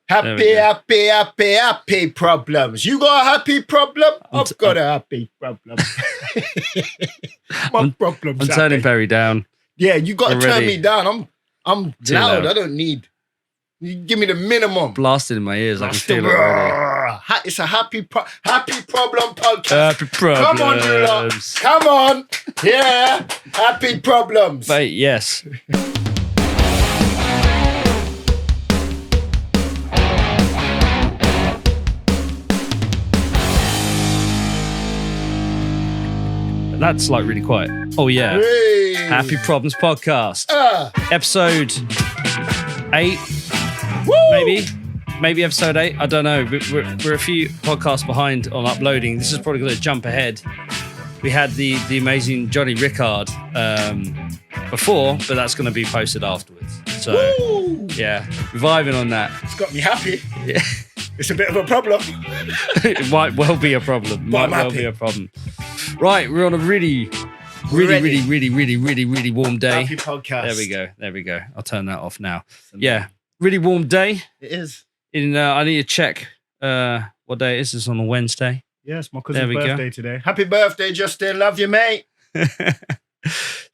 Happy problems. You got a happy problem? I've got a happy problem. My problem's I'm turning Perry down. Yeah, you got to turn me down. I'm loud. I don't need. You give me the minimum. Blasted in my ears. I can feel it already. It's a happy problem podcast. Happy problems. Come on, you lot. Come on. Yeah. Happy problems. Mate, yes. That's like really quiet. Oh yeah. Hey. Happy Problems Podcast. Episode 8. Woo! Maybe episode 8. I don't know. We're a few podcasts behind on uploading. This is probably going to jump ahead. We had the amazing Johnny Rickard before, but that's going to be posted afterwards. So Woo! Yeah, reviving on that. It's got me happy. Yeah. It's a bit of a problem. It might well be a problem. Right, we're on a really warm day. Happy podcast. There we go. I'll turn that off now. Yeah, really warm day. It is. I need to check what day it is. It's on a Wednesday. Yes, my cousin's birthday today. Happy birthday, Justin. Love you, mate.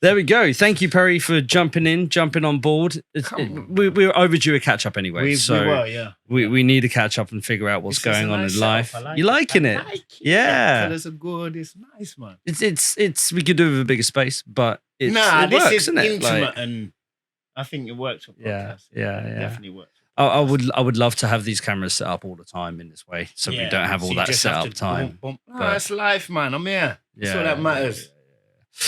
There we go. Thank you, Perry, for jumping on board. We're overdue a catch up anyway. We were, yeah. We need to catch up and figure out what's going on in life. You liking it? Yeah. Colours are good. It's nice, man. It's we could do with a bigger space, but it this works, is isn't it? intimate, and I think it works for podcasts. Yeah. Definitely works. I would love to have these cameras set up all the time in this way, so we don't have all that set up time. That's life, man. I'm here. That's all that matters.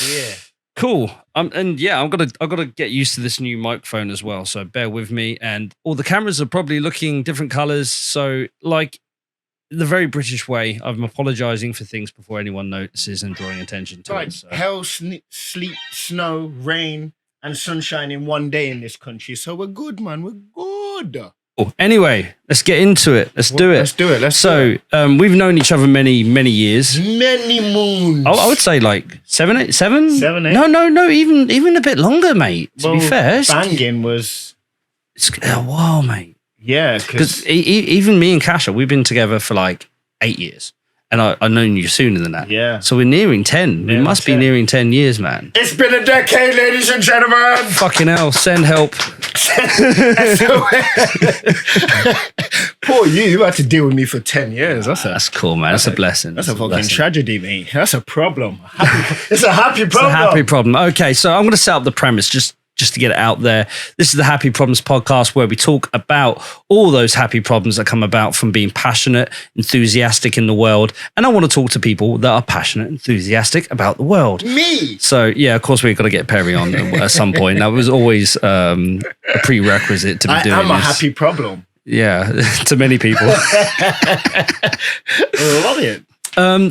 Yeah. Cool. And yeah, I've got to get used to this new microphone as well. So bear with me. And all the cameras are probably looking different colors. So like the very British way, I'm apologizing for things before anyone notices and drawing attention to it. So. Hell, sleet, snow, rain, and sunshine in one day in this country. So we're good, man. We're good. Anyway, let's get into it. Let's do it. So we've known each other many years. Many moons. I would say like 7, 8. 7, 8? No, even a bit longer, mate. To be fair. Banging was... It's a while, mate. Yeah, because... Even me and Kasha, we've been together for like 8 years. And I've known you sooner than that. Yeah. So we're nearing 10. We must be nearing 10 years, man. It's been a decade, ladies and gentlemen. Fucking hell, send help. Poor you had to deal with me for 10 years. That's cool, man. That's a blessing. That's a fucking tragedy, mate. That's a problem. It's a happy problem. It's a happy problem. Okay, so I'm going to set up the premise just to get it out there. This is the Happy Problems podcast where we talk about all those happy problems that come about from being passionate, enthusiastic in the world. And I want to talk to people that are passionate, enthusiastic about the world. Me! So, yeah, of course, we've got to get Perry on at some point. That was always a prerequisite to be doing I'm a happy problem. Yeah, to many people. I love it.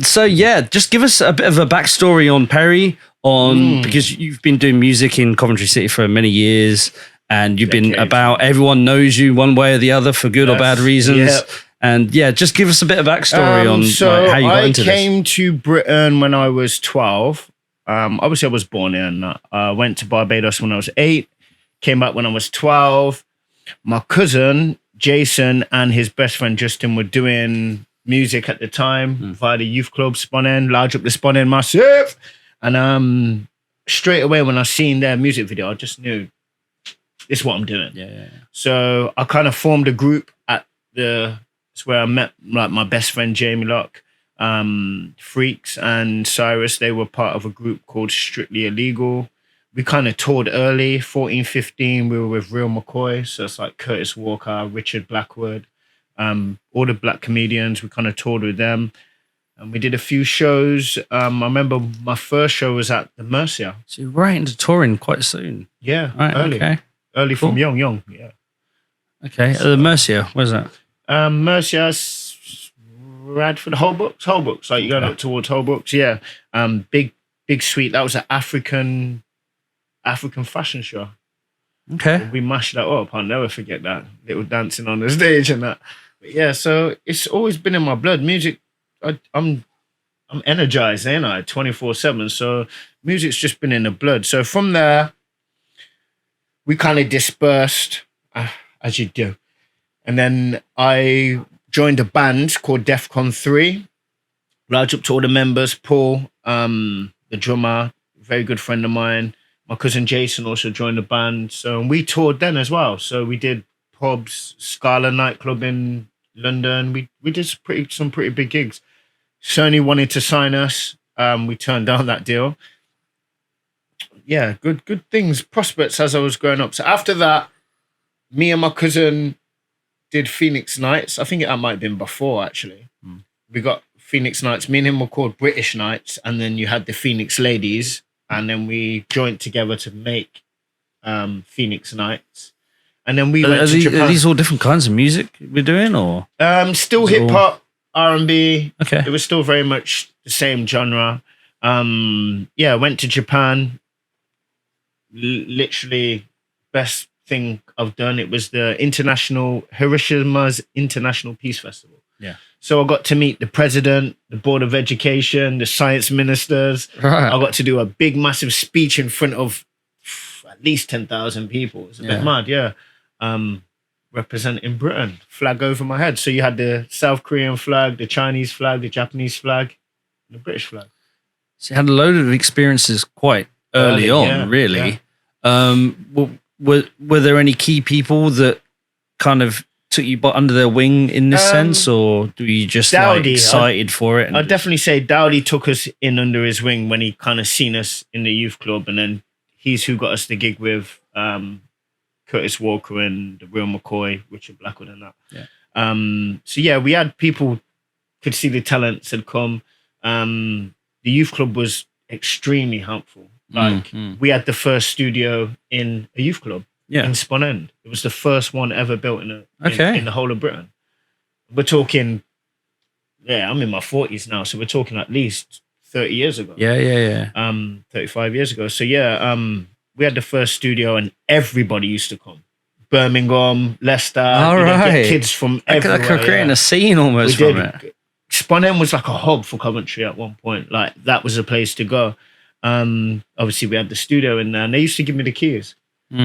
So, yeah, just give us a bit of a backstory on Perry. Because you've been doing music in Coventry City for many years, and you've been about, everyone knows you one way or the other for good or bad reasons. Yep. And yeah, just give us a bit of backstory on how you got into this. I came to Britain when I was 12. Obviously, I was born here. I went to Barbados when I was 8, came back when I was 12. My cousin, Jason, and his best friend, Justin, were doing music at the time via the youth club, Spun End, Large Up the Spun End Massive. And straight away when I seen their music video, I just knew this is what I'm doing. Yeah. So I kind of formed a group it's where I met like my best friend Jamie Locke, Freaks and Cyrus. They were part of a group called Strictly Illegal. We kind of toured early, 14, 15. We were with Real McCoy. So it's like Curtis Walker, Richard Blackwood, all the black comedians. We kind of toured with them. And we did a few shows. I remember my first show was at the Mercia. So you're right into touring quite soon. Yeah, right, early. Okay. Early cool. From young, yeah. Okay, the Mercia, where's that? Mercia's Radford, Holbrooks. Like you're going up towards Holbrooks, yeah. Big suite. That was an African fashion show. Okay. We mashed that up. I'll never forget that. Little dancing on the stage and that. But yeah, so it's always been in my blood. Music. I'm energized, ain't I? 24/7. So music's just been in the blood. So from there, we kind of dispersed, as you do. And then I joined a band called Defcon 3. Large up to all the members, Paul, the drummer, very good friend of mine. My cousin Jason also joined the band. So we toured then as well. So we did pubs, Scala nightclub in London. We did some pretty big gigs. Sony wanted to sign us. We turned down that deal. Yeah, good things, prospects as I was growing up. So after that, me and my cousin did Phoenix Nights. I think that might have been before, actually. We got Phoenix Nights. Me and him were called British Nights, and then you had the Phoenix Ladies, and then we joined together to make Phoenix Nights. And then we went to Japan. Are these all different kinds of music we're doing, or still hip hop, R&B? Okay, it was still very much the same genre. Went to Japan. Literally, best thing I've done. It was the Hiroshima's International Peace Festival. Yeah. So I got to meet the president, the board of education, the science ministers. Right. I got to do a big, massive speech in front of at least 10,000 people. It's a bit mad, yeah. Representing Britain, flag over my head. So you had the South Korean flag, the Chinese flag, the Japanese flag, and the British flag. So you had a load of experiences quite early on, really. Yeah. Were there any key people that kind of took you under their wing in this sense, or do you just Dowdy, excited for it? I'd definitely say Dowdy took us in under his wing when he kind of seen us in the youth club, and then he's who got us the gig with Curtis Walker and the Real McCoy, Richard Blackwood and that. Yeah. We had people could see the talents had come. The youth club was extremely helpful. Like we had the first studio in a youth club in Spon End. It was the first one ever built in the whole of Britain. We're talking, I'm in my 40s now, so we're talking at least 30 years ago. 35 years ago. So we had the first studio and everybody used to come. Birmingham, Leicester, get kids from everywhere. Like creating a scene almost from it. Spon End was like a hub for Coventry at one point. Like that was a place to go. Obviously we had the studio in there and they used to give me the keys.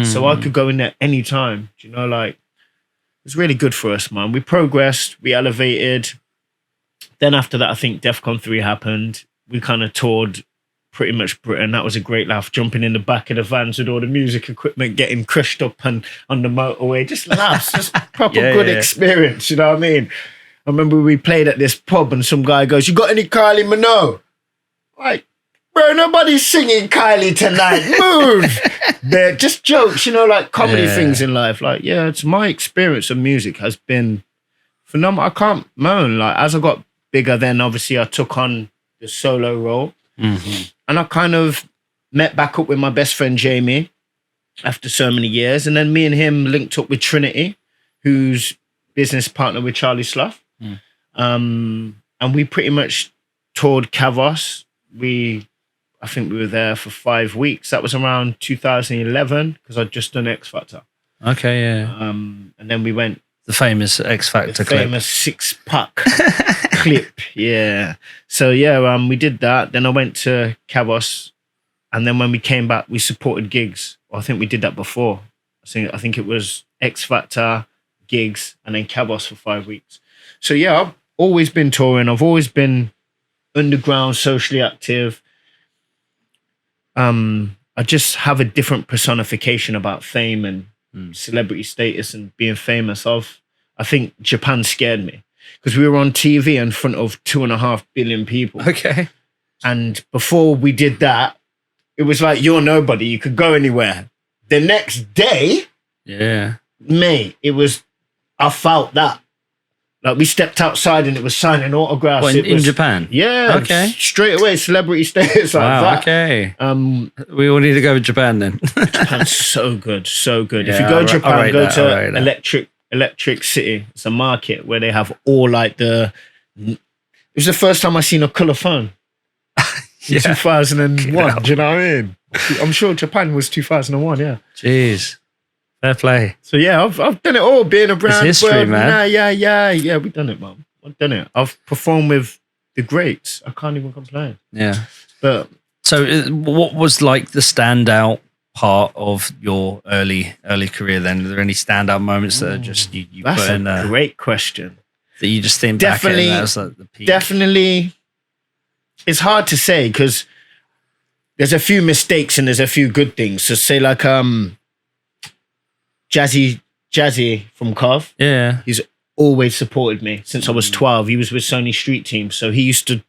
So I could go in there anytime. Do you know, like, it was really good for us, man. We progressed, we elevated. Then after that, I think Defcon 3 happened. We kind of toured pretty much Britain. That was a great laugh, jumping in the back of the vans with all the music equipment, getting crushed up and on the motorway. Just laughs, just proper good experience, you know what I mean? I remember we played at this pub and some guy goes, "You got any Kylie Minogue?" Like, bro, nobody's singing Kylie tonight. Move. They're just jokes, you know, like comedy things in life. Like, it's my experience of music has been phenomenal. I can't moan. Like, as I got bigger, then obviously I took on the solo role. And I kind of met back up with my best friend Jamie after so many years. And then me and him linked up with Trinity, who's business partner with Charlie Slough. And we pretty much toured Cavos. I think we were there for 5 weeks. That was around 2011 because I'd just done X Factor. Okay, yeah. And then we went... The famous X Factor clip. Famous 6-pack clip, yeah. So, we did that. Then I went to Cavos. And then when we came back, we supported gigs. Well, I think we did that before. I think it was X Factor, gigs, and then Cavos for 5 weeks. So, I've always been touring. I've always been underground, socially active. I just have a different personification about fame and celebrity status and being famous. I think Japan scared me because we were on TV in front of 2.5 billion people. Okay. And before we did that, it was like, you're nobody. You could go anywhere. The next day, mate, I felt that. Like we stepped outside and it was signing autographs. What, in Japan? Yeah. Okay. Straight away, celebrity status like that. Okay. We all need to go to Japan then. Japan's so good, so good. Yeah, if you go to Japan, go to Electric City. It's a market where they have all like it was the first time I seen a colour phone. 2001. Do you know what I mean? I'm sure Japan was 2001. Yeah. Jeez. Fair play. So I've done it all. Being a brand, it's history, man. Yeah. We've done it, man. I've done it. I've performed with the greats. I can't even complain. Yeah. But so, what was like the standout part of your early career then? Are there any standout moments that are just you That's put in a great question. that you just think Definitely, back at, that was like the peak? Definitely, it's hard to say because there's a few mistakes and there's a few good things. So say like Jazzy from Cov. Yeah. He's always supported me since I was 12. He was with Sony Street Team. So he used to,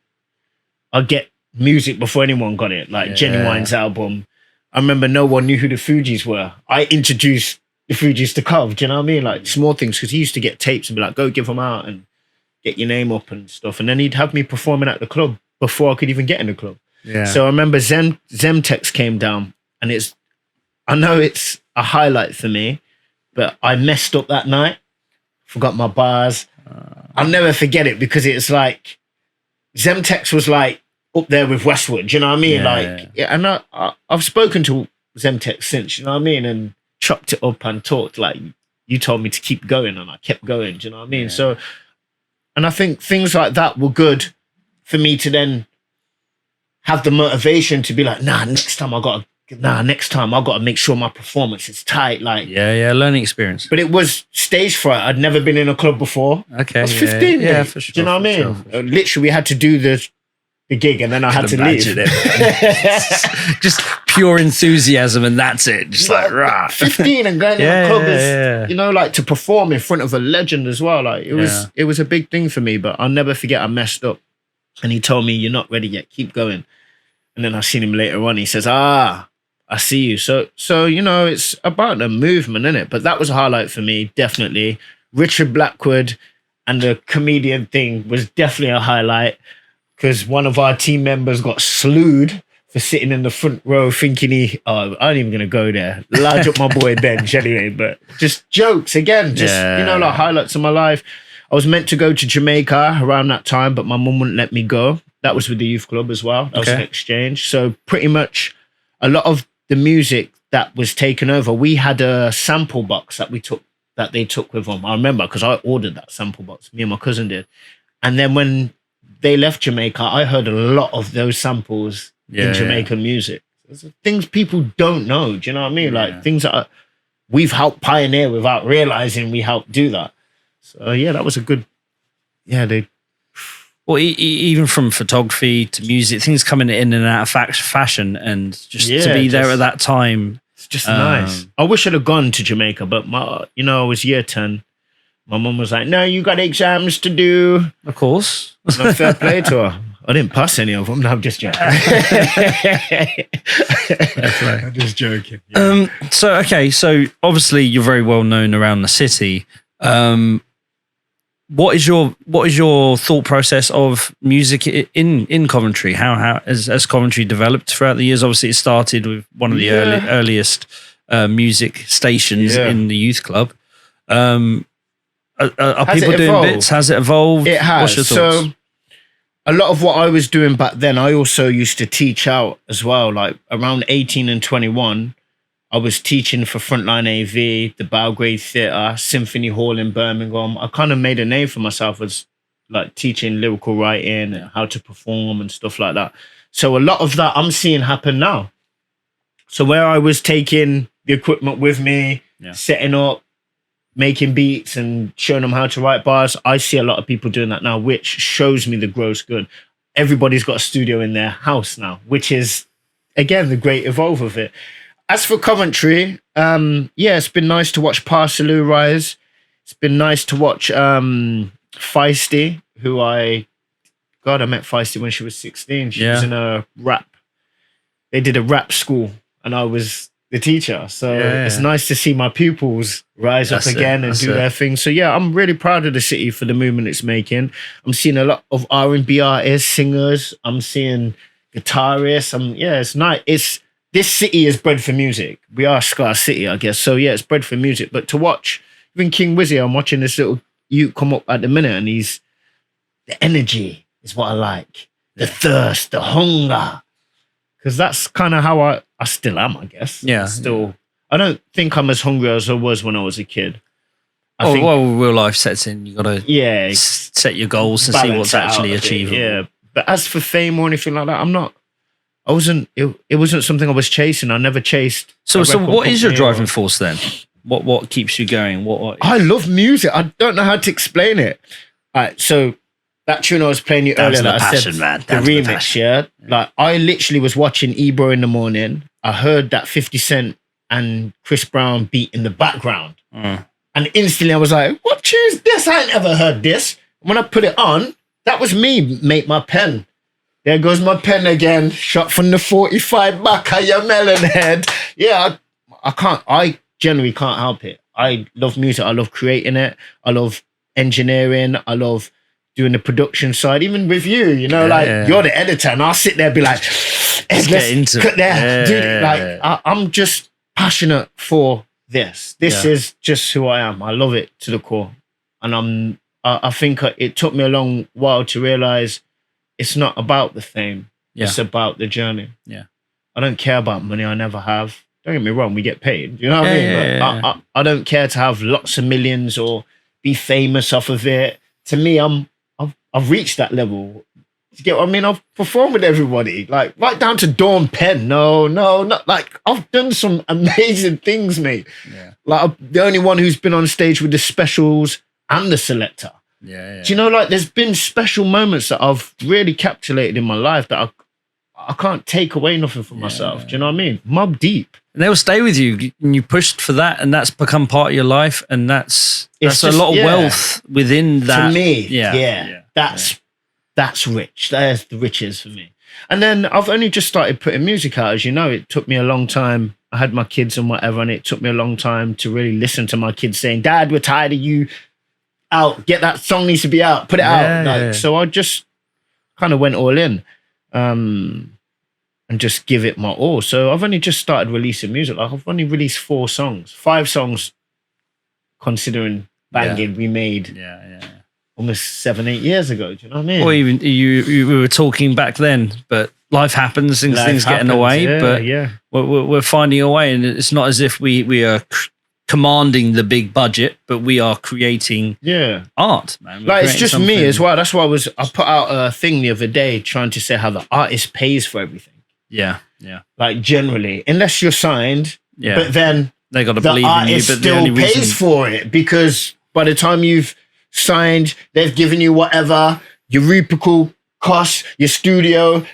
I'd get music before anyone got it, like Genuine's album. I remember no one knew who the Fugees were. I introduced the Fugees to Cov, do you know what I mean? Like small things, because he used to get tapes and be like, go give them out and get your name up and stuff. And then he'd have me performing at the club before I could even get in the club. Yeah. So I remember Zemtex came down, and I know it's a highlight for me, but I messed up that night, forgot my bars. I'll never forget it because it's like Zemtex was like up there with Westwood, do you know what I mean? And I've spoken to Zemtex since, you know what I mean, and chopped it up and talked like, you told me to keep going, and I kept going, do you know what I mean? So, and I think things like that were good for me to then have the motivation to be like, next time I got to make sure my performance is tight. Like, learning experience. But it was stage fright. I'd never been in a club before. Okay. I was 15. Yeah, for sure. Do you know what I mean? Sure. Literally, we had to do the gig, and then I had to leave. Just pure enthusiasm, and that's it. Just like, rah. 15 and going in a club is, you know, like to perform in front of a legend as well. Like it was a big thing for me, but I'll never forget I messed up. And he told me, you're not ready yet, keep going. And then I seen him later on. He says, I see you. So you know, it's about the movement, isn't it? But that was a highlight for me, definitely. Richard Blackwood and the comedian thing was definitely a highlight, because one of our team members got slewed for sitting in the front row thinking I ain't even going to go there. Large up my boy Benj anyway, but just jokes again, you know, like highlights of my life. I was meant to go to Jamaica around that time, but my mum wouldn't let me go. That was with the youth club as well. That was an exchange. So pretty much a lot of the music that was taken over, we had a sample box that they took with them. I remember because I ordered that sample box. Me and my cousin did. And then when they left Jamaica, I heard a lot of those samples in Jamaican music. Things people don't know. Do you know what I mean? Like things that we've helped pioneer without realizing we helped do that. So that was a good. Well, even from photography to music, things coming in and out of fashion, and just to be there at that time. It's just nice. I wish I'd have gone to Jamaica, but I was year 10. My mum was like, no, you got exams to do. Of course. No fair play to her. I didn't pass any of them. No, I'm just joking. I'm just joking. Yeah. So obviously you're very well known around the city. What is your thought process of music in Coventry? How has Coventry developed throughout the years? Obviously, it started with one of the earliest music stations in the youth club. Are people doing bits? Has it evolved? It has. What's your thoughts? So a lot of what I was doing back then, I also used to teach out as well. Like around 18 and 21, I was teaching for Frontline AV, the Belgrade Theatre, Symphony Hall in Birmingham. I kind of made a name for myself as like teaching lyrical writing and how to perform and stuff like that. So a lot of that I'm seeing happen now. So where I was taking the equipment with me, setting up, making beats and showing them how to write bars, I see a lot of people doing that now, which shows me the growth's good. Everybody's got a studio in their house now, which is, again, the great evolve of it. As for Coventry, it's been nice to watch Parsaloo rise. It's been nice to watch Feisty, who I met Feisty when she was 16. She was in a rap. They did a rap school and I was the teacher. So it's nice to see my pupils rise up again and do their thing. So I'm really proud of the city for the movement it's making. I'm seeing a lot of R&B artists, singers. I'm seeing guitarists. It's nice. This city is bred for music. We are Scar City, I guess. So it's bred for music. But to watch, even King Wizzy, I'm watching this little youth come up at the minute, and the energy is what I like. The thirst, the hunger. Because that's kind of how I still am, I guess. Yeah. I don't think I'm as hungry as I was when I was a kid. I think real life sets in. You got to set your goals and see what's actually achievable. But as for fame or anything like that, I'm not It wasn't something I was chasing. I never chased. So a so record what is your company driving force then? What keeps you going? What I love music. I don't know how to explain it. All right, so that tune I was playing you Down to earlier, the like I passion, said, man. the Down to the remix, passion. yeah. Like I literally was watching Ebro in the morning. I heard that 50 Cent and Chris Brown beat in the background. And instantly I was like, what tune is this? I ain't ever heard this. When I put it on, that was me, mate, my pen. There goes my pen again. Shot from the 45 back of your melon head. Yeah, I generally can't help it. I love music. I love creating it. I love engineering. I love doing the production side. Even with you, you're the editor and I'll sit there and be like, let's get into it. Dude, like, I'm just passionate for this. This is just who I am. I love it to the core. And I think it took me a long while to realize it's not about the fame. Yeah. It's about the journey. Yeah. I don't care about money. I never have. Don't get me wrong. We get paid. You know what I mean? But I don't care to have lots of millions or be famous off of it. To me, I've reached that level. You get what I mean? I've performed with everybody, like right down to Dawn Penn. No, not like I've done some amazing things, mate. Yeah. Like I'm the only one who's been on stage with the specials and the selector. Yeah. Do you know, like there's been special moments that I've really capsulated in my life that I can't take away nothing from myself. Do you know what I mean? Mob Deep. And they will stay with you. And you pushed for that, and that's become part of your life, and that's It's a just- lot of yeah. wealth within that. To me, Yeah. that's rich. There's the riches for me. And then I've only just started putting music out. As you know, it took me a long time. I had my kids and whatever, and it took me a long time to really listen to my kids saying, Dad, we're tired of you. Out, get that song needs to be out, put it out. Like, so I just kind of went all in and just give it my all. So I've only just started releasing music. Like I've only released 5 songs considering Banging we made almost 7-8 years ago. Do you know what I mean? Or even you we were talking back then, but life happens, things get in the way. We're finding a way, and it's not as if we are commanding the big budget, but we are creating art, man. Like it's just me as well. That's why I put out a thing the other day trying to say how the artist pays for everything. Yeah. Like generally, unless you're signed, but then they got to the believe in you. artist But the still only pays reason, for it because by the time you've signed, they've given you whatever your rubrical costs, your studio.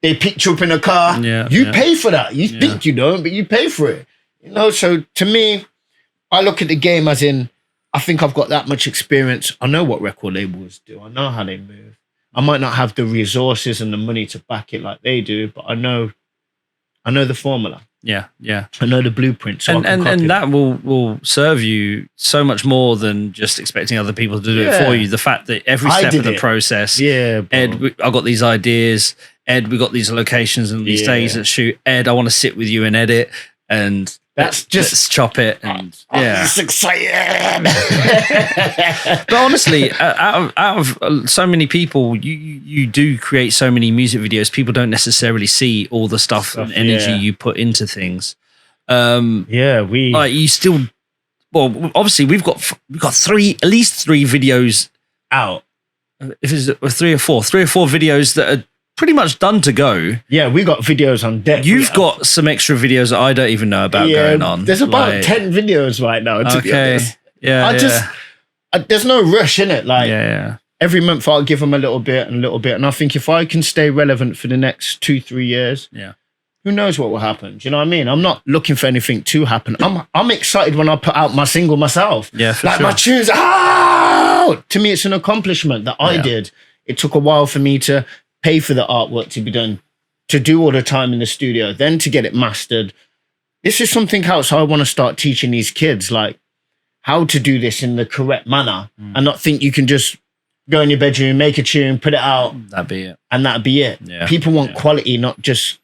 They picked you up in a car. You pay for that. You think you don't, but you pay for it. You know. So to me, I look at the game as in, I think I've got that much experience. I know what record labels do. I know how they move. I might not have the resources and the money to back it like they do, but I know the formula. Yeah. I know the blueprint. So and that will serve you so much more than just expecting other people to do it for you. The fact that every step of the process, Ed, I got these ideas. Ed, we got these locations and these days that shoot. Ed, I want to sit with you and edit, and let's chop it. And it's exciting. But honestly, out of so many people, you do create so many music videos. People don't necessarily see all the stuff and energy you put into things. You still. Well, obviously, we've got at least three videos out. If it's 3 or 4 videos that are pretty much done to go. Yeah, we got videos on deck. You've got some extra videos that I don't even know about going on. There's about 10 videos right now, to be honest. There's no rush in it. Like, every month I'll give them a little bit. And I think if I can stay relevant for the next 2-3 years, who knows what will happen? Do you know what I mean? I'm not looking for anything to happen. I'm excited when I put out my single myself. Yeah, for like sure. my tunes out. To me, it's an accomplishment that I did. It took a while for me to pay for the artwork to be done, to do all the time in the studio, then to get it mastered. This is something else I want to start teaching these kids, like how to do this in the correct manner and not think you can just go in your bedroom, make a tune, put it out. That'd be it. And that'd be it. Yeah. People want quality, not just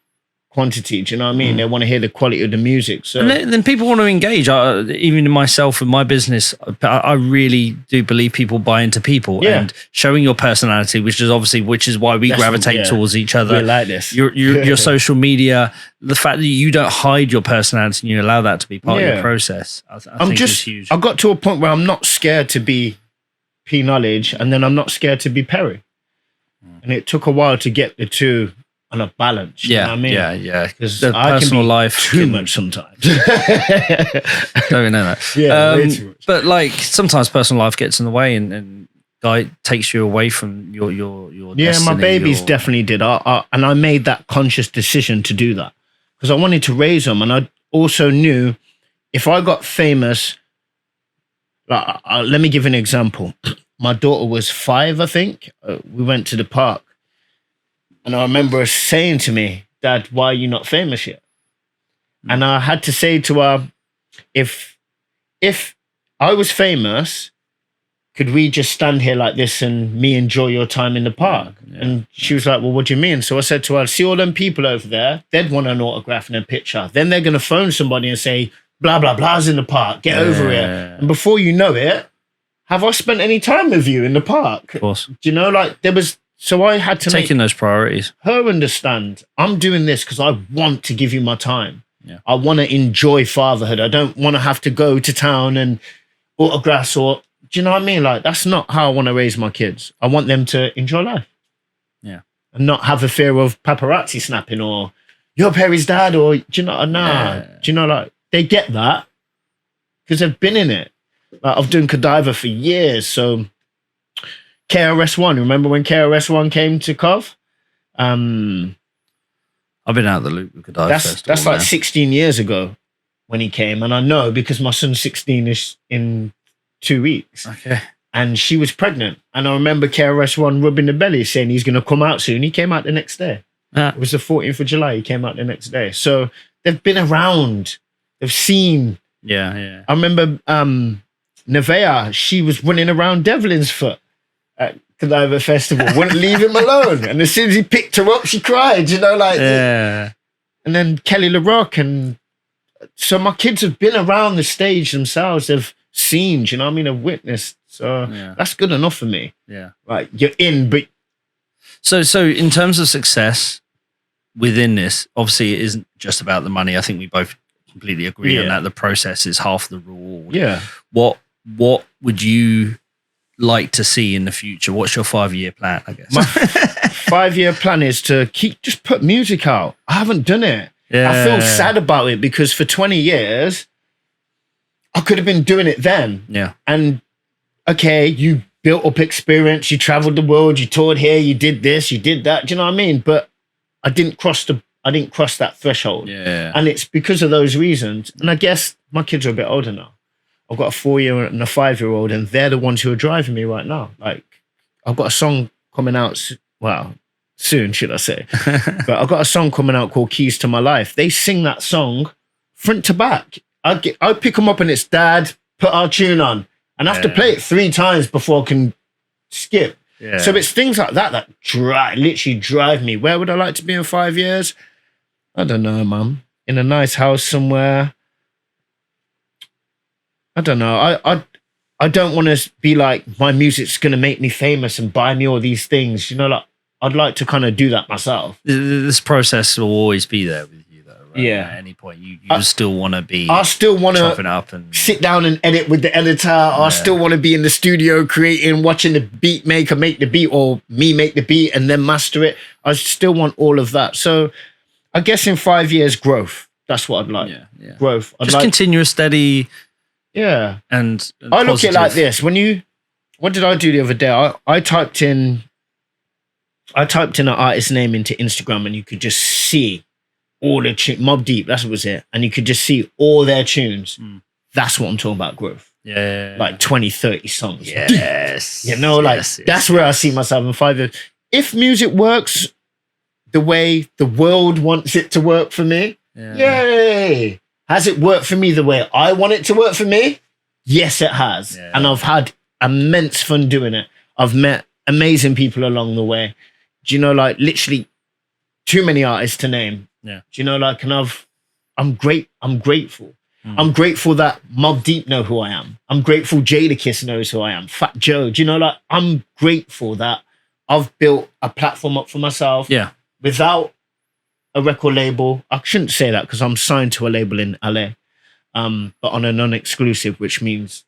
quantity. Do you know what I mean? They want to hear the quality of the music. So and then people want to engage. Even in myself and my business, I really do believe people buy into people and showing your personality, which is why we gravitate towards each other. We like this. Your social media, the fact that you don't hide your personality and you allow that to be part of your process, I think is huge. I got to a point where I'm not scared to be Pnology, and then I'm not scared to be Perry. And it took a while to get the two on a balance. You know what I mean? Yeah. Because The I can personal be life too can- much sometimes. Don't know that. Yeah, way too much. But like sometimes personal life gets in the way and guy takes you away from your Yeah, destiny, my babies or- definitely did. And I made that conscious decision to do that because I wanted to raise them. And I also knew if I got famous, like, let me give you an example. My daughter was 5, I think. We went to the park. And I remember her saying to me, Dad, why are you not famous yet? And I had to say to her, if I was famous, could we just stand here like this and me enjoy your time in the park? Yeah. And she was like, well, what do you mean? So I said to her, see all them people over there? They'd want an autograph and a picture. Then they're going to phone somebody and say, blah, blah, blah's in the park. Get over here. And before you know it, have I spent any time with you in the park? Of course. Do you know, like there was, so I had to Taking those priorities. her understand I'm doing this because I want to give you my time. Yeah. I want to enjoy fatherhood. I don't want to have to go to town and autographs or, do you know what I mean? Like, that's not how I want to raise my kids. I want them to enjoy life. Yeah. And not have a fear of paparazzi snapping or you're Perry's dad or, do you know, do you know, like, they get that because they've been in it. Like, I've done Godiva for years. So KRS-One, remember when KRS-One came to Cov? I've been out of the loop with Godiva Festival. That's like now. 16 years ago when he came. And I know because my son's 16 is in 2 weeks. Okay. And she was pregnant. And I remember KRS-One rubbing the belly saying he's going to come out soon. He came out the next day. It was the 14th of July. He came out the next day. So they've been around. They've seen. Yeah. I remember Nevaeh, she was running around Devlin's foot at Godiva Festival. Wouldn't leave him alone. And as soon as he picked her up, she cried, you know, like. Yeah. And then Kelly LaRock. And so my kids have been around the stage themselves. They've seen, you know what I mean? They've witnessed. So that's good enough for me. Yeah. Like, you're in, but. So in terms of success within this, obviously it isn't just about the money. I think we both completely agree on that. The process is half the reward. Yeah. What would you like to see in the future? What's your 5-year plan, I guess? My 5-year plan is to just put music out. I haven't done it. Yeah. I feel sad about it because for 20 years, I could have been doing it then. Yeah. And okay, you built up experience, you traveled the world, you toured here, you did this, you did that. Do you know what I mean? But I didn't cross that threshold. Yeah. And it's because of those reasons. And I guess my kids are a bit older now. I've got a 4-year and a 5-year-old, and they're the ones who are driving me right now. Like, I've got a song coming out, soon, should I say. But I've got a song coming out called Keys to My Life. They sing that song front to back. I pick them up and it's, Dad, put our tune on. And I have to play it 3 times before I can skip. Yeah. So it's things like that literally drive me. Where would I like to be in 5 years? I don't know, Mum. In a nice house somewhere. I don't know. I don't want to be like, my music's going to make me famous and buy me all these things. You know, like, I'd like to kind of do that myself. This process will always be there with you, though, right? Yeah. At any point, you still want to be. I still want chopping to up and sit down and edit with the editor. I still want to be in the studio creating, watching the beat maker make the beat or me make the beat and then master it. I still want all of that. So I guess in 5 years, growth. That's what I'd like. Yeah. Growth. Just continuous, steady. Yeah. And I look at it like this. What did I do the other day? I typed in an artist's name into Instagram and you could just see all the Mobb Deep, that's what was it. And you could just see all their tunes. That's what I'm talking about, growth. Yeah. Like 20, 30 songs. Yes. You know, like that's where I see myself in 5 years. If music works the way the world wants it to work for me, yay. Has it worked for me the way I want it to work for me? Yes, it has. Yeah. And I've had immense fun doing it. I've met amazing people along the way. Do you know, like literally too many artists to name. Yeah. Do you know, like, and I'm grateful. I'm grateful that Mobb Deep know who I am. I'm grateful Jadakiss knows who I am. Fat Joe. Do you know, like, I'm grateful that I've built a platform up for myself. Yeah. Without a record label. I shouldn't say that because I'm signed to a label in LA. But on a non-exclusive, which means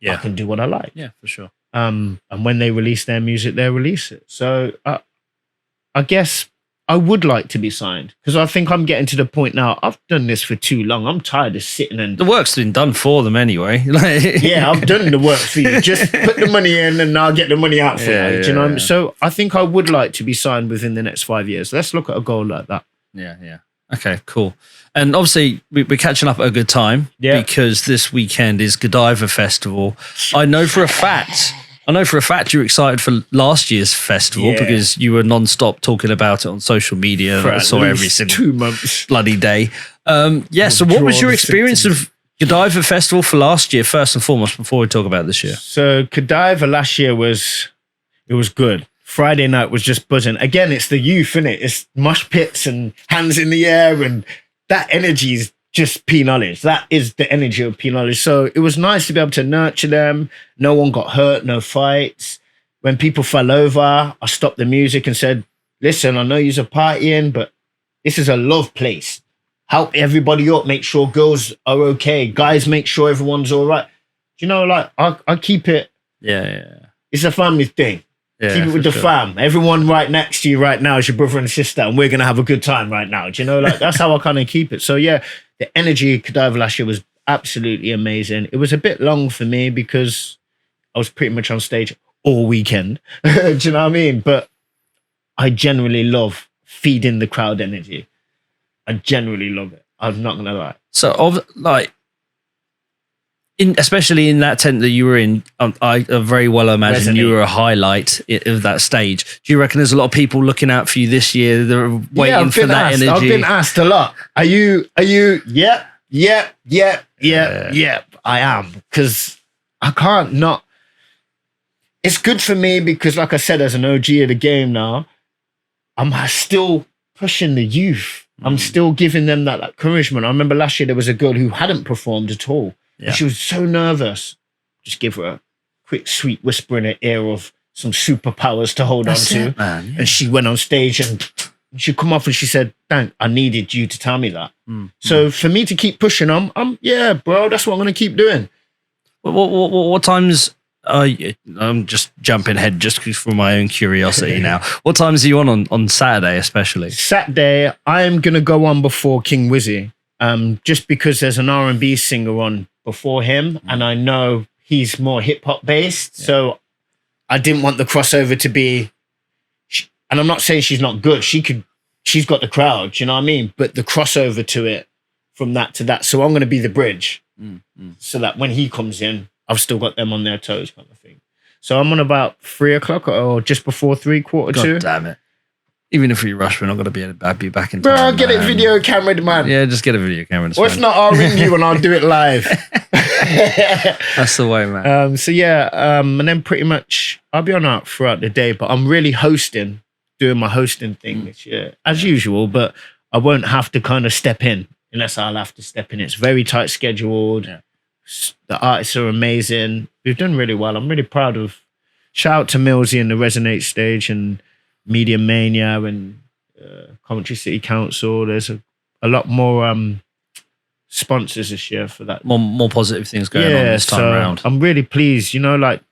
I can do what I like. Yeah, for sure. And when they release their music, they release it. So I guess I would like to be signed because I think I'm getting to the point now. I've done this for too long. I'm tired of sitting and The work's been done for them anyway. yeah, I've done the work for you. Just put the money in and I'll get the money out for you. Do you know what I mean? So I think I would like to be signed within the next 5 years. Let's look at a goal like that. Yeah. Okay, cool. And obviously, we're catching up at a good time because this weekend is Godiva Festival. I know for a fact you're excited for last year's festival because you were non-stop talking about it on social media. For I saw every single 2 months. bloody day. So what was your experience of Godiva Festival for last year, first and foremost, before we talk about this year? So Godiva last year was good. Friday night was just buzzing. Again, it's the youth, innit? It's mosh pits and hands in the air, and that energy is just Pnology. That is the energy of Pnology. So it was nice to be able to nurture them. No one got hurt, no fights. When people fell over, I stopped the music and said, listen, I know you're partying, but this is a love place. Help everybody up, make sure girls are okay. Guys, make sure everyone's all right. You know, like, I keep it. Yeah. It's a family thing. Yeah, keep it with the fam. Everyone right next to you right now is your brother and sister, and we're going to have a good time right now. Do you know, like, that's how I kind of keep it. So, yeah, the energy of Godiva last year was absolutely amazing. It was a bit long for me because I was pretty much on stage all weekend. Do you know what I mean? But I generally love feeding the crowd energy. I generally love it. I'm not going to lie. So, especially in that tent that you were in, I very well imagine you were a highlight of that stage. Do you reckon there's a lot of people looking out for you this year that are waiting for that energy? I've been asked a lot. Are you? Yep. I am, because I can't not. It's good for me because, like I said, as an OG of the game now, I'm still pushing the youth. I'm still giving them that encouragement. I remember last year there was a girl who hadn't performed at all. Yeah. She was so nervous. Just give her a quick, sweet whisper in her ear of some superpowers to hold on to. Man, yeah. And she went on stage and she come off and she said, "Thank, I needed you to tell me that." So for me to keep pushing, yeah, bro, that's what I'm going to keep doing. What times? I'm just jumping ahead just for my own curiosity now. What times are you on Saturday, especially? Saturday, I'm going to go on before King Wizzy. Just because there's an R&B singer on before him, and I know he's more hip hop based. Yeah. So I didn't want the crossover to be, and I'm not saying she's not good. She's got the crowd, you know what I mean? But the crossover to it from that to that. So I'm going to be the bridge so that when he comes in, I've still got them on their toes kind of thing. So I'm on about 3 o'clock or just before 3, quarter to. God damn it. Even if we rush, we're not going to be able to be back in time. Bro, get it video cameraed, man. Yeah, just get a video camera. Or if not, I'll ring you and I'll do it live. That's the way, man. And then pretty much I'll be on out throughout the day, but I'm really doing my hosting thing this year, as usual, but I won't have to kind of step in unless I'll have to step in. It's very tight scheduled. Yeah. The artists are amazing. We've done really well. I'm really proud of, shout out to Millsy and the Resonate stage and Media Mania and Coventry City Council. There's a lot more sponsors this year for that. More positive things going on this time around. I'm really pleased. You know, like,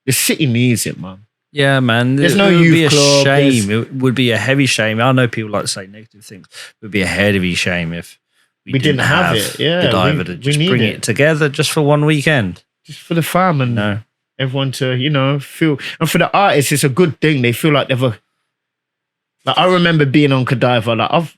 the city needs it, man. Yeah, man. There's no youth club. Shame. It would be a heavy shame. I know people like to say negative things. It would be a heavy shame if we didn't have it. Yeah, Godiva to just bring it together just for one weekend. Just for the fam and everyone to, feel. And for the artists, it's a good thing. They feel like I remember being on Godiva. Like,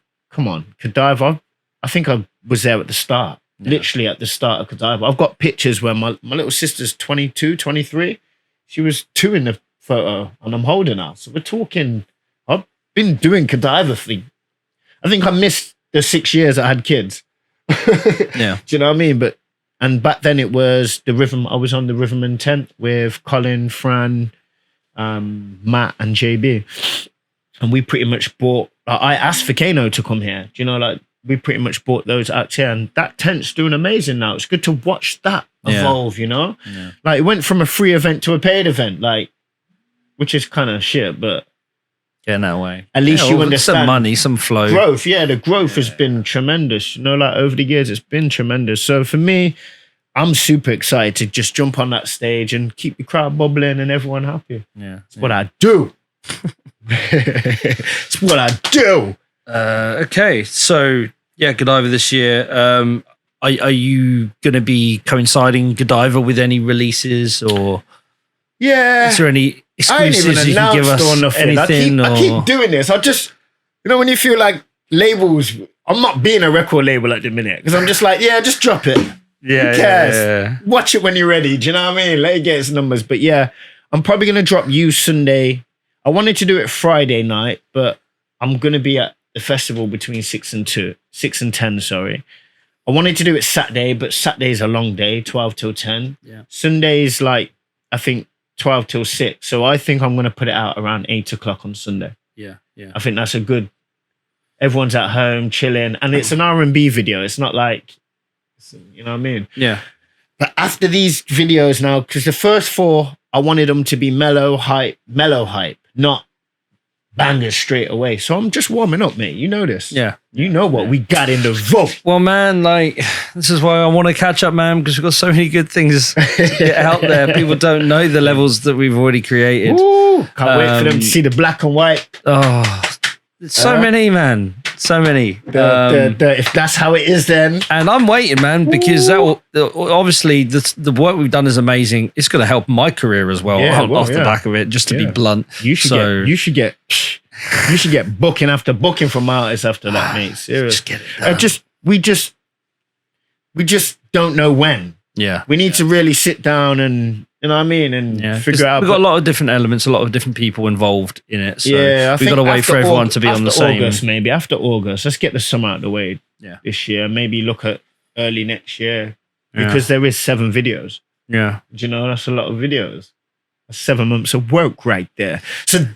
Godiva. I think I was there at the start. Yeah. Literally at the start of Godiva. I've got pictures where my little sister's 22, 23. She was 2 in the photo and I'm holding her. So we're talking, I've been doing Godiva I think I missed the 6 years I had kids. Yeah. Do you know what I mean? And back then it was the rhythm. I was on the rhythm and tent with Colin, Fran, Matt and JB. And we pretty much bought, I asked for Kano to come here. Do you know, like, we pretty much bought those acts here. And that tent's doing amazing now. It's good to watch that evolve, Yeah. Like, it went from a free event to a paid event, like, which is kind of shit, but in that way. At least you understand. Some money, some flow. Growth, the growth has been tremendous. Like, over the years, it's been tremendous. So for me, I'm super excited to just jump on that stage and keep the crowd bubbling and everyone happy. Yeah. That's what I do. It's what I do. Okay, so yeah, Godiva this year. Are you going to be coinciding Godiva with any releases, or Yeah. is there any I ain't even exclusives you can give announced us? or nothing. Anything? I keep doing this. I just, when you feel like labels, I'm not being a record label at the minute because I'm just like, yeah, just drop it. Yeah, Who cares? yeah. Watch it when you're ready. Do you know what I mean? Let it get its numbers. But yeah, I'm probably going to drop You Sunday. I wanted to do it Friday night, but I'm going to be at the festival between 6 and 10, sorry. I wanted to do it Saturday, but Saturday's a long day, 12 till 10. Yeah. Sunday's like, I think 12 till 6. So I think I'm going to put it out around 8 o'clock on Sunday. Yeah, yeah. I think that's a good, everyone's at home chilling, and it's an R&B video. It's not like, you know what I mean? Yeah. But after these videos now, because the first 4, I wanted them to be mellow hype, not bangers straight away. So I'm just warming up, mate. You know this. Yeah. You know what we got in the vote. Well, man, like, this is why I want to catch up, man, because we've got so many good things to get out there. People don't know the levels that we've already created. Ooh, can't wait for them to see the black and white. Oh, so many, man. So many. If that's how it is, then. And I'm waiting, man, because that will, obviously the work we've done is amazing. It's going to help my career as well, off the back of it, just to be blunt. You should get booking after booking from artists after that, mate. Seriously. We just don't know when. Yeah. We need to really sit down and, you know what I mean, and figure out. We've got a lot of different elements, a lot of different people involved in it. So we've got to wait for everyone to be on the same. Maybe after August, let's get the summer out of the way this year. Maybe look at early next year because there is 7 videos. Yeah. Do you know, that's a lot of videos. That's 7 months of work right there. So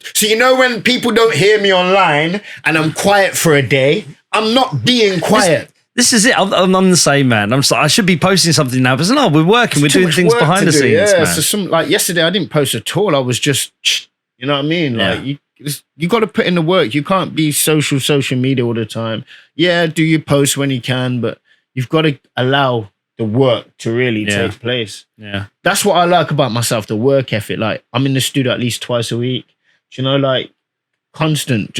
when people don't hear me online and I'm quiet for a day, I'm not being quiet. This is it. I'm the same, man. I should be posting something now, but no, we're working. We're doing things behind the scenes, man. So yesterday I didn't post at all. I was just, you know what I mean? Like you got to put in the work. You can't be social media all the time. Yeah, do your posts when you can, but you've got to allow the work to really take place. Yeah, that's what I like about myself. The work ethic. Like I'm in the studio at least twice a week. Do you know, like constant.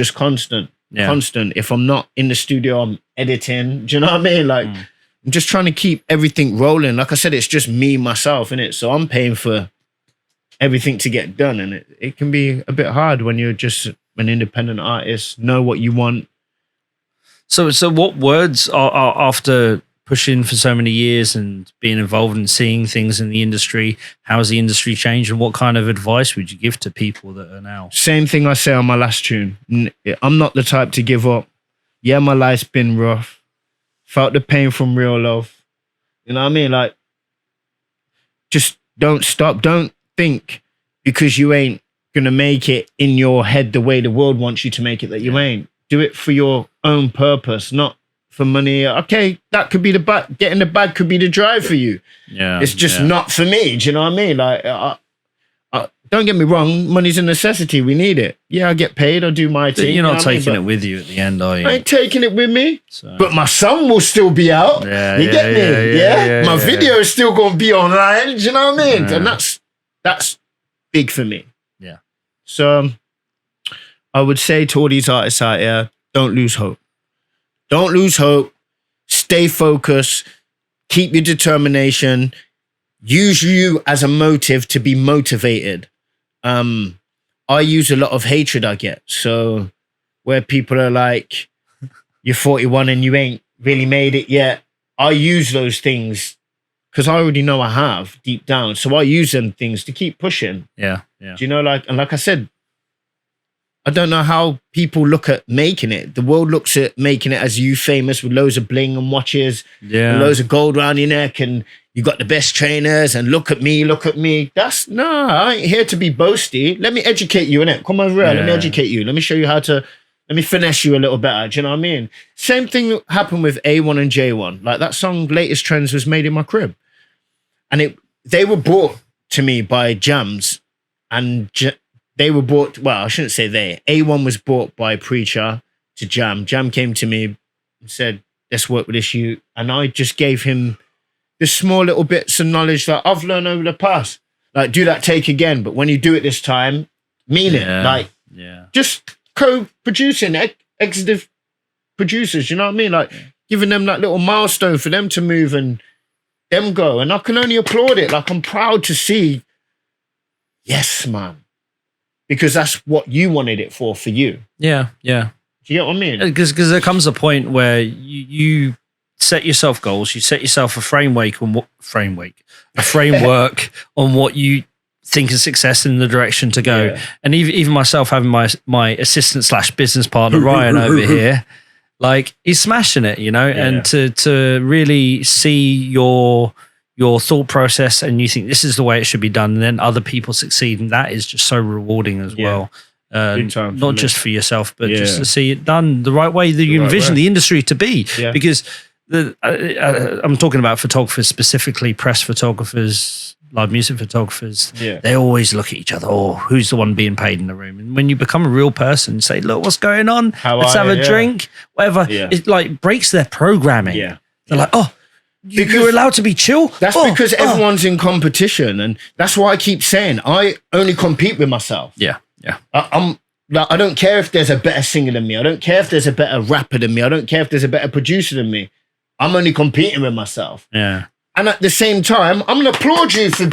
If I'm not in the studio, I'm editing. Do you know what I mean? Like, I'm just trying to keep everything rolling. Like I said, it's just me, myself, innit? So I'm paying for everything to get done. And it can be a bit hard when you're just an independent artist, know what you want. So what words are after pushing for so many years and being involved and seeing things in the industry, how has the industry changed, and what kind of advice would you give to people that are now? Same thing I say on my last tune. I'm not the type to give up. Yeah, my life's been rough. Felt the pain from real love. You know what I mean? Like, just don't stop. Don't think because you ain't going to make it in your head the way the world wants you to make it that you ain't. Do it for your own purpose, not for money. Okay, that could be the bag. Getting the bag could be the drive for you. Yeah, it's just not for me. Do you know what I mean? Like, don't get me wrong. Money's a necessity. We need it. Yeah, I get paid. I do my thing. You're not taking it with you at the end, are you? I ain't taking it with me. But my song will still be out. You get me? My video is still going to be online. Do you know what I mean? And that's big for me. Yeah. So I would say to all these artists out here, don't lose hope. Don't lose hope. Stay focused. Keep your determination. Use you as a motive to be motivated. I use a lot of hatred I get. So where people are like, you're 41 and you ain't really made it yet. I use those things because I already know I have deep down. So I use them things to keep pushing. Yeah. Do you know, like I said, I don't know how people look at making it. The world looks at making it as you famous with loads of bling and watches and loads of gold around your neck and you got the best trainers and look at me. I ain't here to be boasty. Let me educate you, innit? Come over here, let me educate you. Let me show you let me finesse you a little better. Do you know what I mean? Same thing happened with A1 and J1. Like that song, Latest Trends, was made in my crib. And they were brought to me by Jams and they were bought, well, I shouldn't say they. A1 was bought by Preacher to Jam. Jam came to me and said, let's work with this youth. And I just gave him the small little bits of knowledge that I've learned over the past. Like, do that take again. But when you do it this time, mean it. Like, Yeah. Just co-producing, executive producers, you know what I mean? Like giving them that little milestone for them to move and them go. And I can only applaud it. Like I'm proud to see, yes, man. Because that's what you wanted it for you. Yeah, yeah. Do you get what I mean? Because there comes a point where you set yourself goals, you set yourself a framework on what you think is success in the direction to go. Yeah. And even myself having my assistant / business partner Ryan over here, like he's smashing it, you know, and to really see your thought process and you think this is the way it should be done, and then other people succeed, and that is just so rewarding as well. Not just for yourself, but just to see it done the right way that you envision the industry to be. Yeah. Because I'm talking about photographers, specifically press photographers, live music photographers. Yeah. They always look at each other. Oh, who's the one being paid in the room? And when you become a real person, say, look, what's going on? Let's have a drink, whatever. Yeah. It like breaks their programming. Yeah. They're like, oh, you're allowed to be chill. That's because everyone's in competition, and that's why I keep saying I only compete with myself. Yeah. Yeah. I don't care if there's a better singer than me. I don't care if there's a better rapper than me. I don't care if there's a better producer than me. I'm only competing with myself. Yeah. And at the same time, I'm going to applaud you for...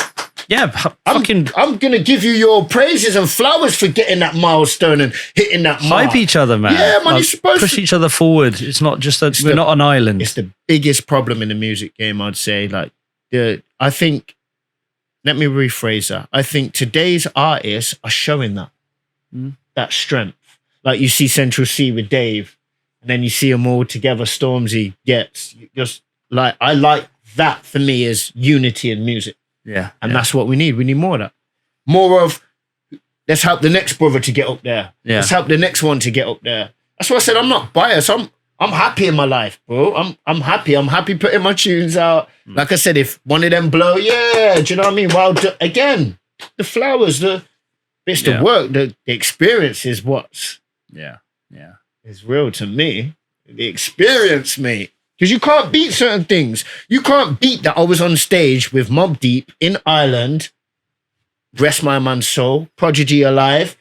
Yeah, I'm going to give you your praises and flowers for getting that milestone and hitting that mark. Hype each other, man. Yeah, man, you're supposed push each other forward. It's not just we're not an island. It's the biggest problem in the music game, I'd say. Like, I think... Let me rephrase that. I think today's artists are showing that strength. Like you see Central C with Dave, and then you see them all together. Stormzy gets just like, I like that for me is unity in music. Yeah. And that's what we need. We need more of that. More of, let's help the next brother to get up there. Yeah. Let's help the next one to get up there. That's why I said I'm not biased. I'm happy in my life, bro. I'm happy. I'm happy putting my tunes out. Like I said, if one of them blow, do you know what I mean? Well, again, the flowers, it's the work, the experience is what's is real to me. The experience, mate. Because you can't beat certain things. You can't beat that I was on stage with Mobb Deep in Ireland, Rest My Man's Soul, Prodigy Alive.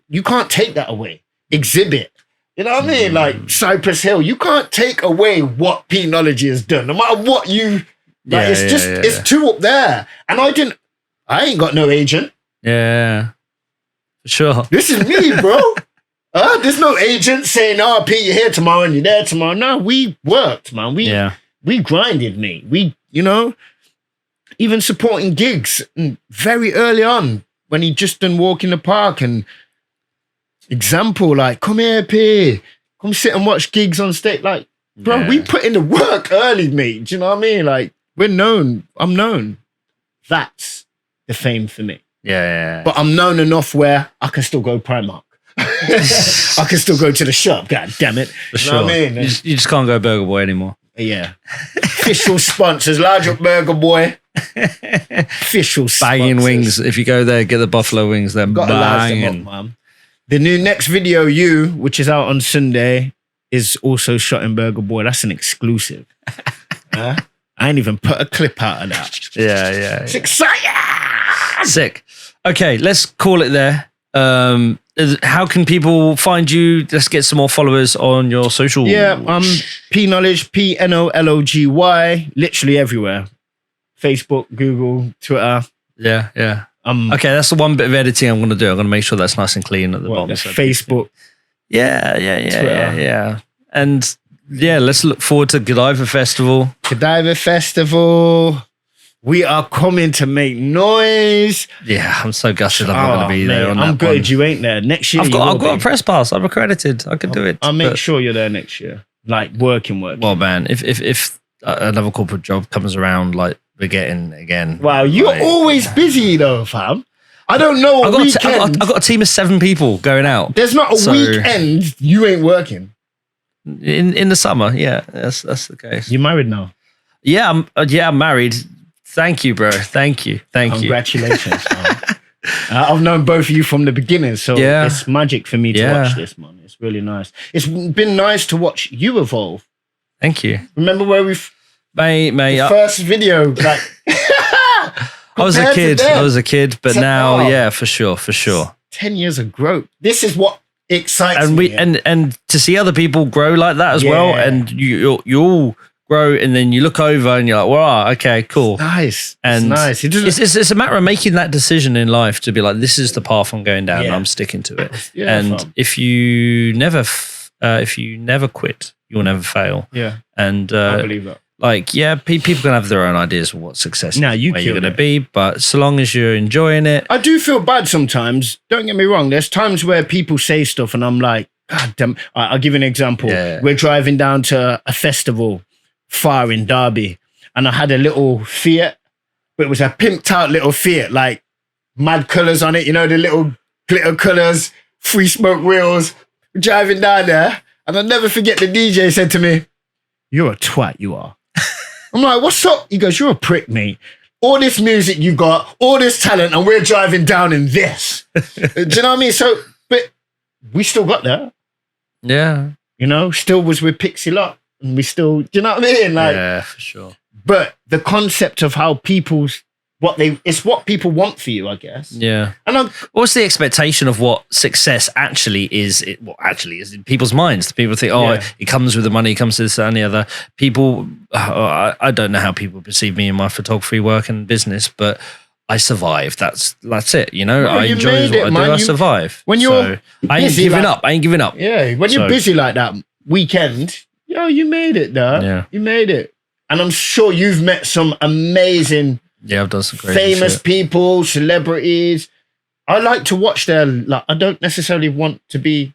You can't take that away. Exhibit. You know what I mean? Like Cypress Hill. You can't take away what Pnology has done. No matter what you... Like, it's too up there. And I ain't got no agent. Yeah. Sure. This is me, bro. There's no agent saying, oh, Pete, you're here tomorrow and you're there tomorrow. No, we worked, man. We grinded, mate. We, you know, even supporting gigs very early on when he just done Walk in the Park and example, like, come here, P. Come sit and watch gigs on stage. Like, bro, we put in the work early, mate. Do you know what I mean? Like, we're known. I'm known. That's the fame for me. Yeah. But I'm known enough where I can still go Primark. I can still go to the shop. God damn it. For sure. Know what I mean? You just can't go Burger Boy anymore. Yeah. Official sponsors. Large up Burger Boy. Official sponsors. Banging wings. If you go there, get the buffalo wings. They're banging. Man. The new next video, which is out on Sunday, is also shot in Burger Boy. That's an exclusive. I ain't even put a clip out of that. Yeah. It's exciting. Sick. Okay, let's call it there. How can people find you? Let's get some more followers on your social. Yeah, Pnology, Pnology, literally everywhere. Facebook, Google, Twitter. Yeah. Okay, that's the one bit of editing I'm going to do. I'm going to make sure that's nice and clean at the bottom. Facebook. Yeah. And let's look forward to Godiva Festival. We are coming to make noise. Yeah, I'm so gutted I'm not going to be there. I'm gutted you ain't there. Next year, I've got a press pass. I'm accredited. I can do it. I'll make sure you're there next year. Like working. Well, man, if another corporate job comes around, like we're getting again. Wow, you're always busy though, fam. I don't know a weekend. I've got a team of 7 people going out. There's not a weekend you ain't working. In the summer, yeah, that's the case. You married now? Yeah, I'm married. Thank you, bro. Thank you. Congratulations, man. I've known both of you from the beginning, so it's magic for me to watch this, man. It's really nice. It's been nice to watch you evolve. Thank you. Remember where mate, first video, like I was a kid, but now, for sure. 10 years of growth. This is what excites and me. And to see other people grow like that as well, and you all grow, and then you look over and you're like, wow, okay, cool. Nice. And it's nice. It's a matter of making that decision in life to be like, this is the path I'm going down, and I'm sticking to it. Yeah, and if you never quit, you'll never fail. Yeah. And I believe that. Like, yeah, people can have their own ideas of what success is, where you're going to be, but so long as you're enjoying it. I do feel bad sometimes. Don't get me wrong. There's times where people say stuff and I'm like, God damn. I'll give you an example. Yeah. We're driving down to a festival far in Derby and I had a little Fiat, but it was a pimped out little Fiat, like mad colours on it, you know, the little glitter colours, free smoke wheels, driving down there. And I'll never forget the DJ said to me, "You're a twat, you are." I'm like, "What's up?" He goes, "You're a prick, mate. All this music you got, all this talent, and we're driving down in this." Do you know what I mean? So, but we still got there. Yeah. You know, still was with Pixie Lot. And we still, do you know what I mean? Like, yeah, for sure. But the concept of how it's what people want for you, I guess. Yeah. And what's the expectation of what success actually is? What actually is in people's minds? People think, it comes with the money, it comes to this and the other. People, I don't know how people perceive me in my photography work and business, but I survive. That's it. You know, I enjoy what I do. I survive. When you're I ain't giving up. I ain't giving up. Yeah. When you're busy like that weekend, you made it, though. Yeah. You made it. And I'm sure you've met some amazing, I've done some crazy famous shit. people, celebrities. I like to watch their, I don't necessarily want to be,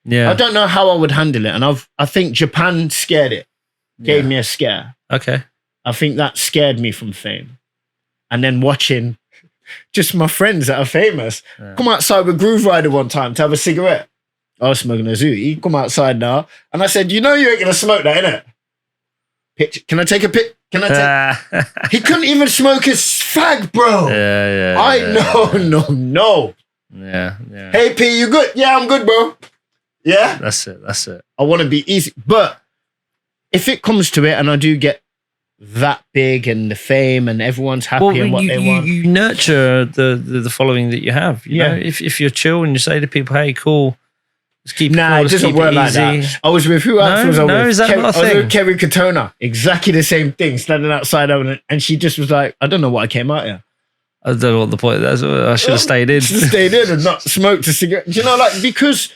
I don't know how I would handle it. And I think Japan scared it, gave me a scare. Okay. I think that scared me from fame. And then watching just my friends that are famous come outside with Groove Rider one time to have a cigarette. I was smoking a zoo. He come outside now. And I said, you know you ain't going to smoke that, innit? Picture. Can I take a pic? Can I take? He couldn't even smoke his fag, bro. No. Yeah. Hey, P, you good? Yeah, I'm good, bro. Yeah? That's it. I want to be easy. But if it comes to it and I do get that big and the fame and everyone's happy and what they want. You nurture the following that you have. You know, if you're chill and you say to people, hey, cool, let's keep it cool, it doesn't work like that. I was with who else was I with? Is that not a thing? I was with Kerry Katona. Exactly the same thing, standing outside and she just was like, I don't know what I came out here. I don't know what the point is. I should have stayed in. Should have stayed in and not smoked a cigarette. Do you know, like, because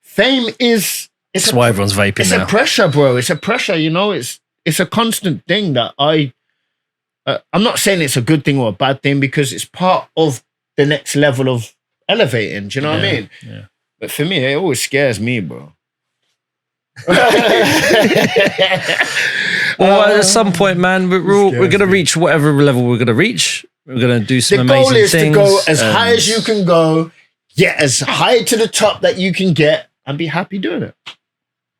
fame is... That's why everyone's vaping now. It's a pressure, bro. It's a pressure, you know. It's a constant thing that I'm not saying it's a good thing or a bad thing because it's part of the next level of elevating. Do you know what I mean? Yeah. But for me, it always scares me, bro. Well, at some point, man, we're going to reach whatever level we're going to reach. We're going to do some amazing things. The goal is to go as high as you can go, get as high to the top that you can get, and be happy doing it.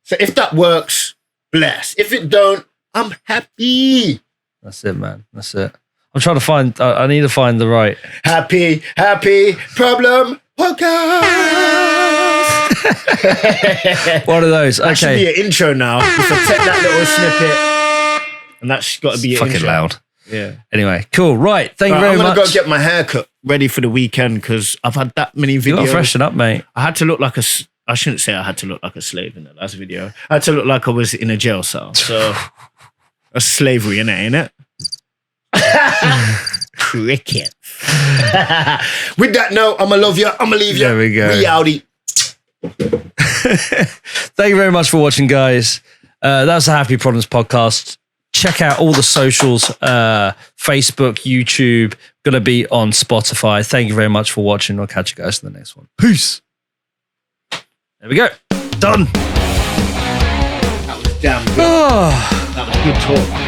So if that works, bless. If it don't, I'm happy. That's it, man. That's it. I'm trying to find, I need to find the right. Happy problem podcast. One of those. That should be an intro now. If I take that little snippet, and that's got to be an intro. Fucking loud. Yeah. Anyway, cool. Right. Thank you very much. I'm going to go get my hair cut ready for the weekend because I've had that many videos. You got to freshen up, mate. I had to look like I shouldn't say I had to look like a slave in the last video. I had to look like I was in a jail cell. So that's slavery, ain't it? Cricket. With that note, I'm going to love you. I'm going to leave you. There we go. Reality. Thank you very much for watching, guys. That's the Happy Problems podcast. Check out all the socials, Facebook, YouTube, going to be on Spotify. Thank you very much for watching. I'll catch you guys in the next one. Peace. There we go. Done. That was damn good. That was good talk.